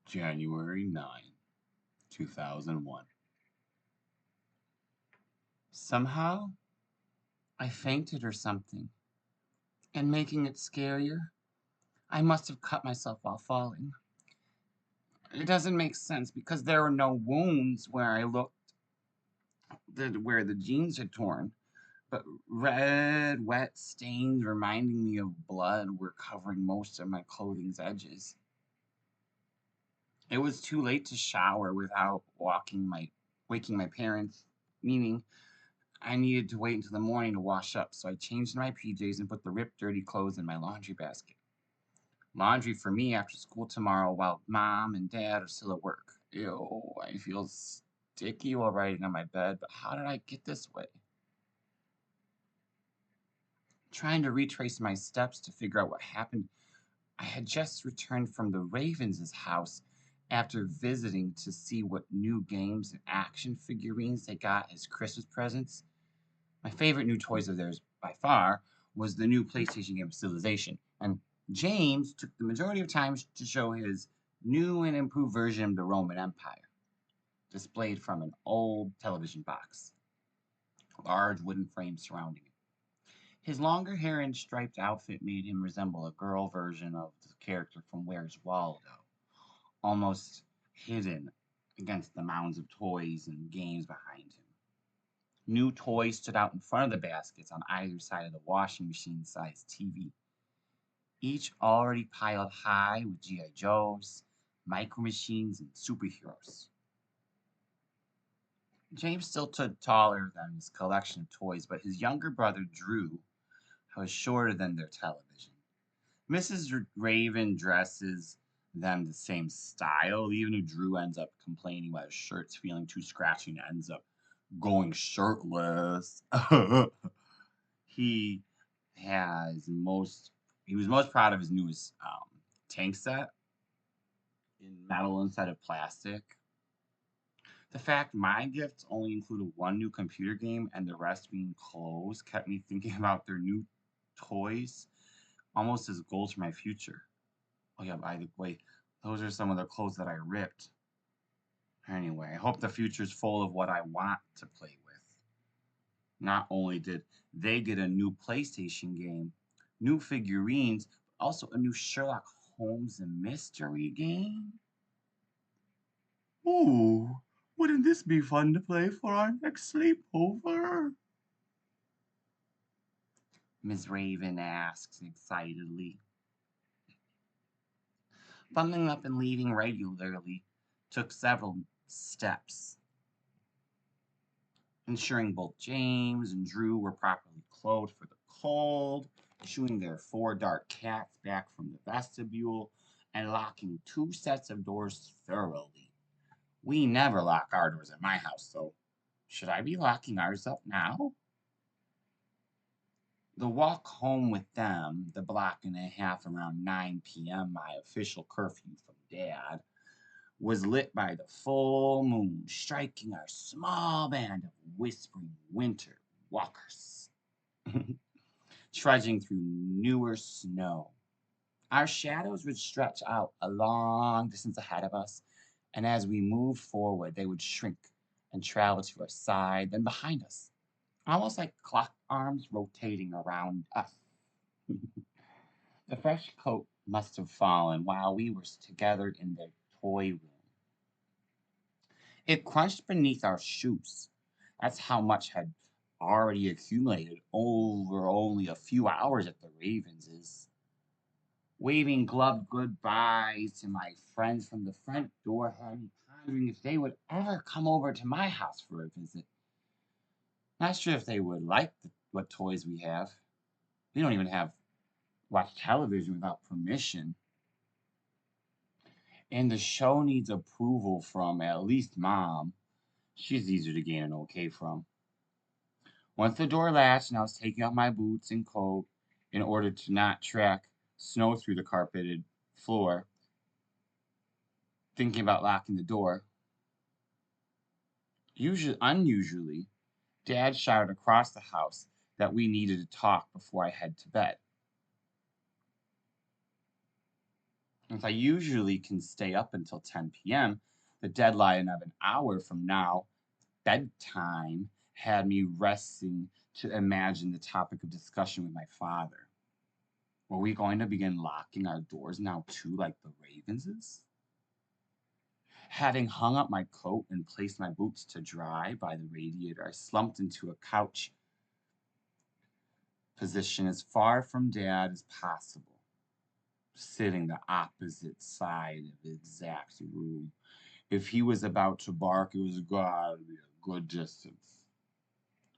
January 9, 2001. Somehow, I fainted or something, and making it scarier, I must have cut myself while falling. It doesn't make sense because there were no wounds where I looked, where the jeans had torn, but red, wet stains reminding me of blood were covering most of my clothing's edges. It was too late to shower without waking my parents, meaning I needed to wait until the morning to wash up, so I changed my PJs and put the ripped, dirty clothes in my laundry basket. Laundry for me after school tomorrow while mom and dad are still at work. Ew, I feel sticky while writing on my bed, but how did I get this way? Trying to retrace my steps to figure out what happened, I had just returned from the Ravens' house after visiting to see what new games and action figurines they got as Christmas presents. My favorite new toys of theirs by far was the new PlayStation game Civilization, and James took the majority of time to show his new and improved version of the Roman Empire, displayed from an old television box, large wooden frame surrounding it. His longer hair and striped outfit made him resemble a girl version of the character from Where's Waldo, almost hidden against the mounds of toys and games behind him. New toys stood out in front of the baskets on either side of the washing machine sized TV, each already piled high with G.I. Joes, micro machines, and superheroes. James still stood taller than his collection of toys, but his younger brother, Drew, was shorter than their television. Mrs. Raven dresses them the same style, even if Drew ends up complaining about his shirt's feeling too scratchy and ends up going shirtless. he has most he was most proud of his newest tank set in metal instead of plastic. The fact my gifts only included one new computer game and the rest being clothes kept me thinking about their new toys almost as goals for my future. Oh yeah, by the way, those are some of the clothes that I ripped. Anyway, I hope the future's full of what I want to play with. Not only did they get a new PlayStation game, new figurines, but also a new Sherlock Holmes and mystery game. Ooh, wouldn't this be fun to play for our next sleepover? Miss Raven asks excitedly. Bundling up and leaving regularly took several steps, ensuring both James and Drew were properly clothed for the cold, shooing their four dark cats back from the vestibule, and locking two sets of doors thoroughly. We never lock our doors at my house, so should I be locking ours up now? The walk home with them, the block and a half around 9 p.m., my official curfew from Dad, was lit by the full moon, striking our small band of whispering winter walkers, trudging through newer snow. Our shadows would stretch out a long distance ahead of us, and as we moved forward, they would shrink and travel to our side, then behind us, almost like clock arms rotating around us. The fresh coat must have fallen while we were together in the toy room. It crunched beneath our shoes. That's how much had already accumulated over only a few hours at the Ravens'. Waving gloved goodbyes to my friends from the front door had me pondering if they would ever come over to my house for a visit. Not sure if they would like what toys we have. We don't even have watch television without permission. And the show needs approval from at least mom. She's easier to gain an okay from. Once the door latched and I was taking off my boots and coat in order to not track snow through the carpeted floor, thinking about locking the door, unusually, Dad shouted across the house that we needed to talk before I head to bed. If I usually can stay up until 10 p.m., the deadline of an hour from now, bedtime, had me resting to imagine the topic of discussion with my father. Were we going to begin locking our doors now too, like the Ravenses? Having hung up my coat and placed my boots to dry by the radiator, I slumped into a couch position as far from Dad as possible, sitting the opposite side of the exact room. If he was about to bark, it was gotta be a good distance.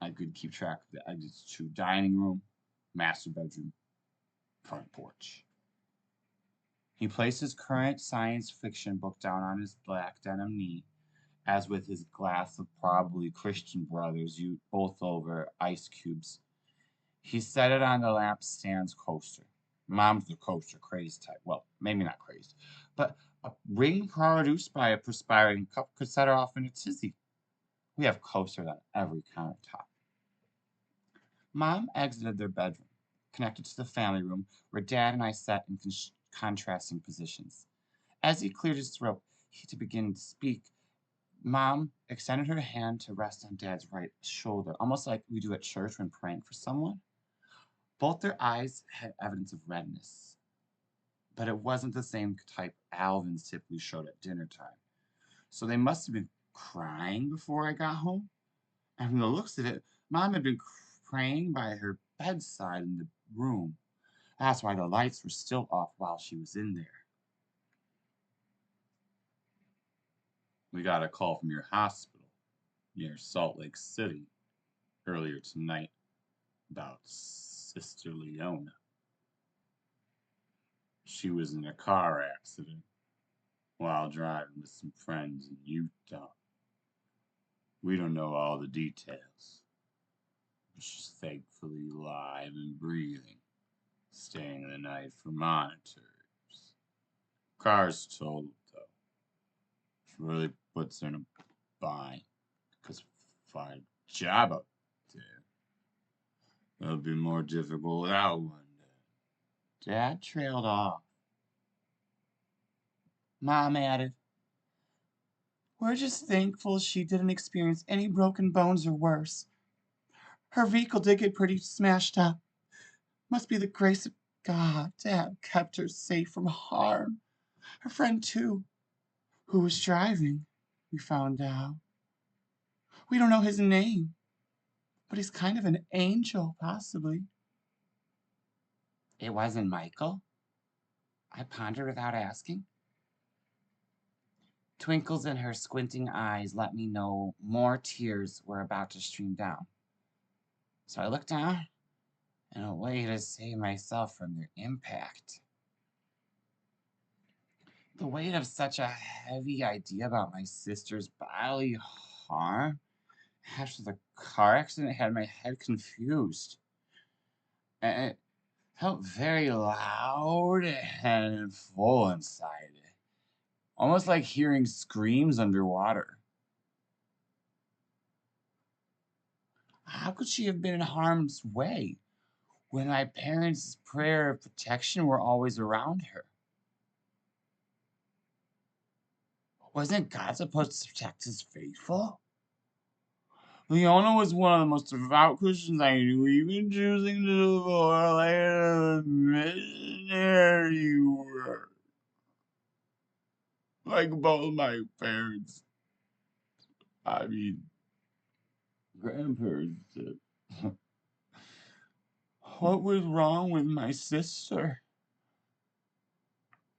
I could keep track of the exits to dining room, master bedroom, front porch. He placed his current science fiction book down on his black denim knee, as with his glass of probably Christian Brothers, both over ice cubes. He set it on the lampstand's coaster. Mom's the coaster crazed type. Well, maybe not crazed, but a ring produced by a perspiring cup could set her off in a tizzy. We have coasters on every countertop. Mom exited their bedroom, connected to the family room, where Dad and I sat in contrasting positions. As he cleared his throat, he to begin to speak. Mom extended her hand to rest on Dad's right shoulder, almost like we do at church when praying for someone. Both their eyes had evidence of redness, but it wasn't the same type Alvin's typically showed at dinner time. So they must have been crying before I got home. And from the looks of it, Mom had been praying by her bedside in the room. That's why the lights were still off while she was in there. We got a call from your hospital near Salt Lake City earlier tonight about Sister Leona. She was in a car accident while driving with some friends in Utah. We don't know all the details. She's thankfully alive and breathing, staying the night for monitors. Car's totaled, though. Which really puts her in a bind, because find a job up there. It'll be more difficult without one. Dad trailed off. Mom added, "We're just thankful she didn't experience any broken bones or worse. Her vehicle did get pretty smashed up. Must be the grace of God Dad kept her safe from harm. Her friend, too, who was driving, we found out. We don't know his name, but he's kind of an angel, possibly." It wasn't Michael? I pondered without asking. Twinkles in her squinting eyes let me know more tears were about to stream down. So I looked down in a way to save myself from their impact. The weight of such a heavy idea about my sister's bodily harm after the car accident had my head confused. And it felt very loud and full inside, almost like hearing screams underwater. How could she have been in harm's way when my parents' prayer of protection were always around her? Wasn't God supposed to protect his faithful? Leona was one of the most devout Christians I knew, even choosing to divorce later than missionary work. Like both my parents. I mean, grandparents did. What was wrong with my sister?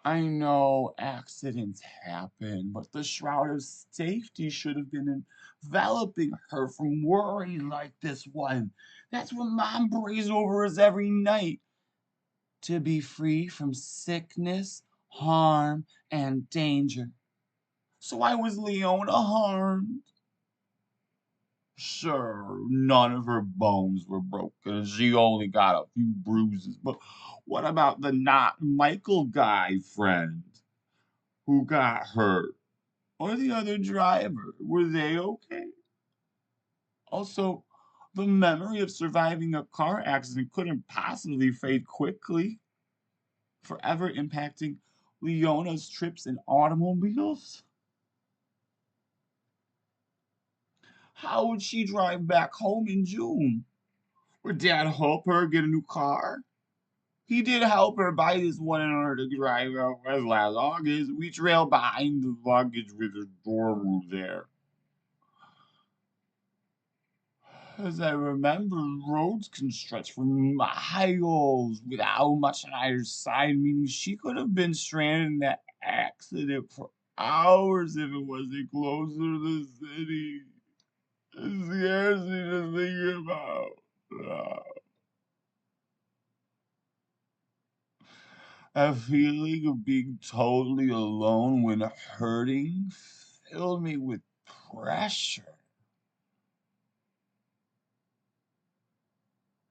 I know accidents happen, but the shroud of safety should have been enveloping her from worry like this one. That's what Mom prays over us every night. To be free from sickness, harm, and danger. So why was Leona harmed? Sure, none of her bones were broken. She only got a few bruises. But what about the not Michael guy friend who got hurt? Or the other driver? Were they okay? Also, the memory of surviving a car accident couldn't possibly fade quickly, forever impacting Leona's trips in automobiles? How would she drive back home in June? Would Dad help her get a new car? He did help her buy this one in order to drive out west last August. We trailed behind the luggage with her door moved there. As I remember, roads can stretch for miles without much on either side, meaning she could have been stranded in that accident for hours if it wasn't closer to the city. It scares me to think about. Uh, a feeling of being totally alone when hurting filled me with pressure.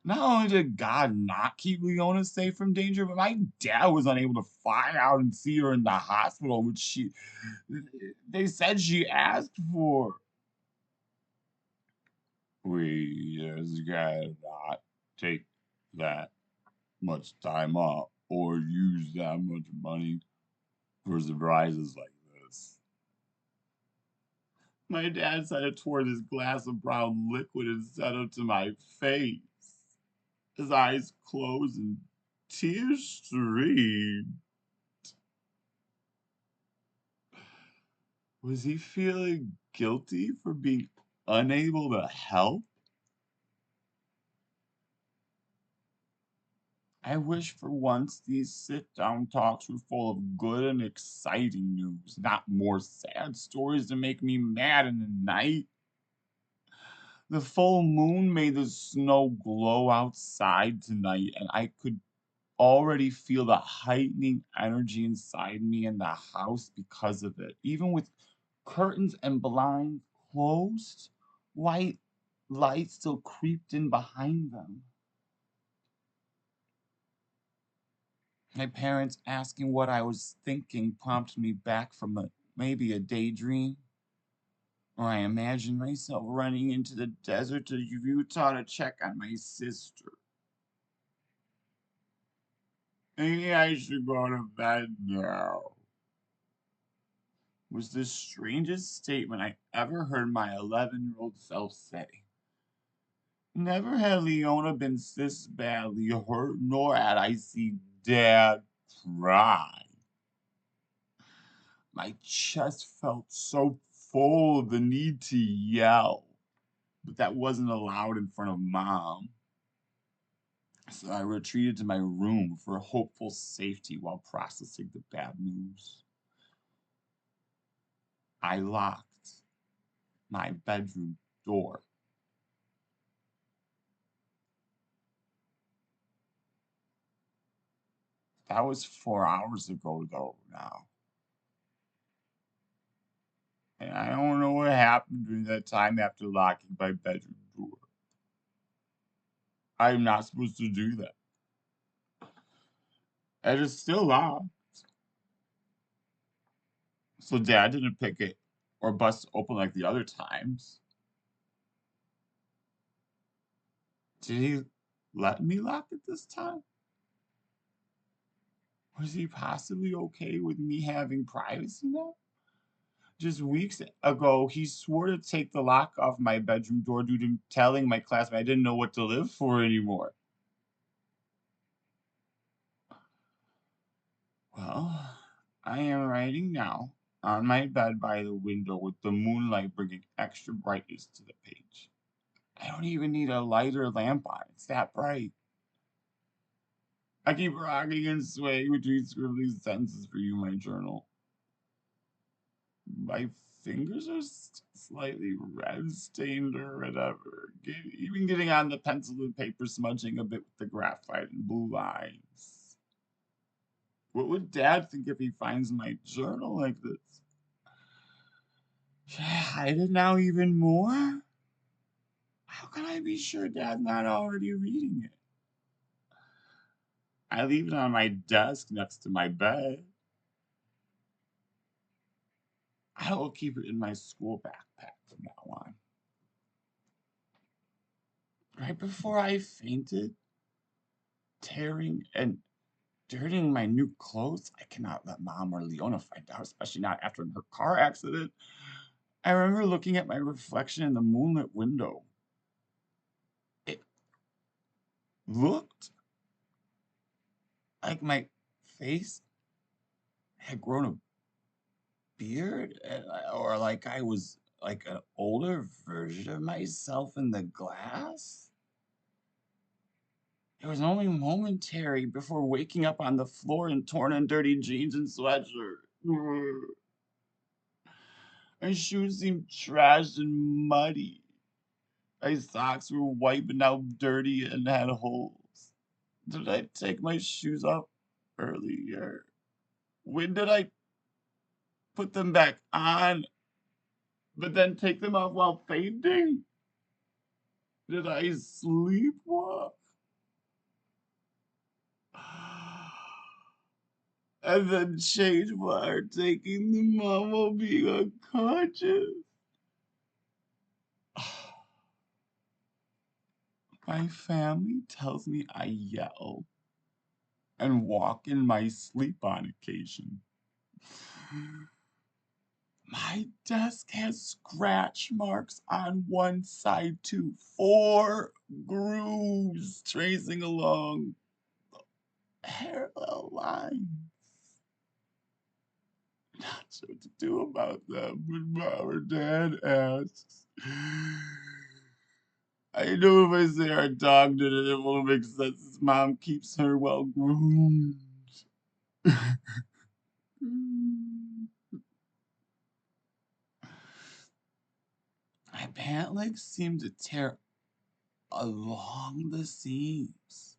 Not only did God not keep Leona safe from danger, but my dad was unable to fly out and see her in the hospital, which they said she asked for. We just gotta not take that much time off or use that much money for surprises like this. My dad said it toward this glass of brown liquid and set it to my face. His eyes closed and tears streamed. Was he feeling guilty for being unable to help? I wish for once these sit down talks were full of good and exciting news, not more sad stories to make me mad in the night. The full moon made the snow glow outside tonight, and I could already feel the heightening energy inside me in the house because of it. Even with curtains and blinds closed, white light still creeped in behind them. My parents asking what I was thinking prompted me back from maybe a daydream, or I imagined myself running into the desert to Utah to check on my sister. Maybe I should go to bed now. Was the strangest statement I ever heard my 11-year-old self say. Never had Leona been this badly hurt, nor had I seen Dad cry. My chest felt so full of the need to yell, but that wasn't allowed in front of Mom. So I retreated to my room for hopeful safety while processing the bad news. I locked my bedroom door. That was 4 hours ago, though, now. And I don't know what happened during that time after locking my bedroom door. I'm not supposed to do that. And it's still locked. So Dad didn't pick it or bust it open like the other times. Did he let me lock it this time? Was he possibly okay with me having privacy now? Just weeks ago, he swore to take the lock off my bedroom door due to telling my classmate I didn't know what to live for anymore. Well, I am writing now on my bed by the window with the moonlight bringing extra brightness to the page. I don't even need a light or lamp on. It's that bright. I keep rocking and swaying between scribbling sentences for you, my journal. My fingers are slightly red stained or whatever. Even getting on the pencil and paper, smudging a bit with the graphite and blue lines. What would Dad think if he finds my journal like this? Should I hide it now even more? How can I be sure Dad's not already reading it? I leave it on my desk next to my bed. I will keep it in my school backpack from now on. Right before I fainted, tearing and Dirtying my new clothes? I cannot let Mom or Leona find out, especially not after her car accident. I remember looking at my reflection in the moonlit window. It looked like my face had grown a beard, or like I was like an older version of myself in the glass. It was only momentary before waking up on the floor in torn and dirty jeans and sweatshirt. My shoes seemed trashed and muddy. My socks were white but now dirty and had holes. Did I take my shoes off earlier? When did I put them back on, but then take them off while fainting? Did I sleepwalk? And then change while taking them off while being unconscious? My family tells me I yell and walk in my sleep on occasion. My desk has scratch marks on one side too. 4 grooves tracing along parallel lines. Not sure what to do about them when Mom or Dad asks. I know if I say our dog did it, it won't make sense. His mom keeps her well groomed. My pant legs seem to tear along the seams,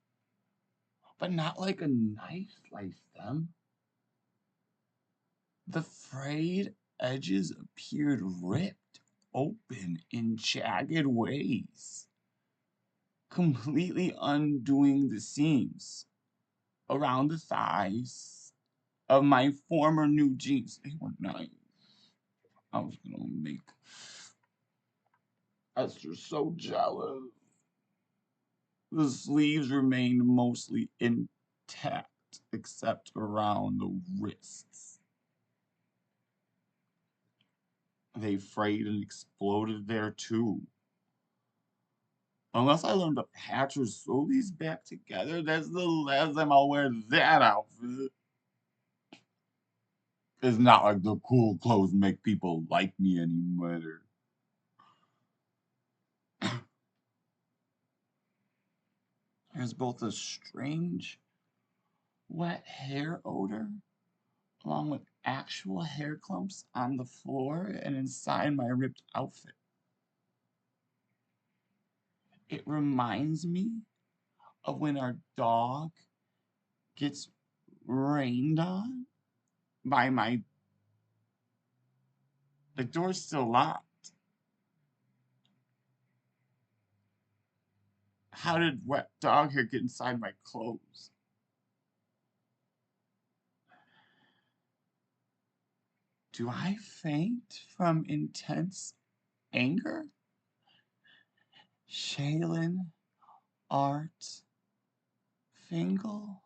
but not like a knife sliced them. The frayed edges appeared ripped open in jagged ways, completely undoing the seams around the thighs of my former new jeans. They were nice. I was gonna make Esther so jealous. The sleeves remained mostly intact, except around the wrists. They frayed and exploded there too. Unless I learn to patch or sew these back together, that's the last time I'll wear that outfit. It's not like the cool clothes make people like me any better. There's both a strange, wet hair odor, along with actual hair clumps on the floor and inside my ripped outfit. It reminds me of when our dog gets rained on by the door's still locked. How did wet dog hair get inside my clothes? Do I faint from intense anger? Shaylin Art Fingal?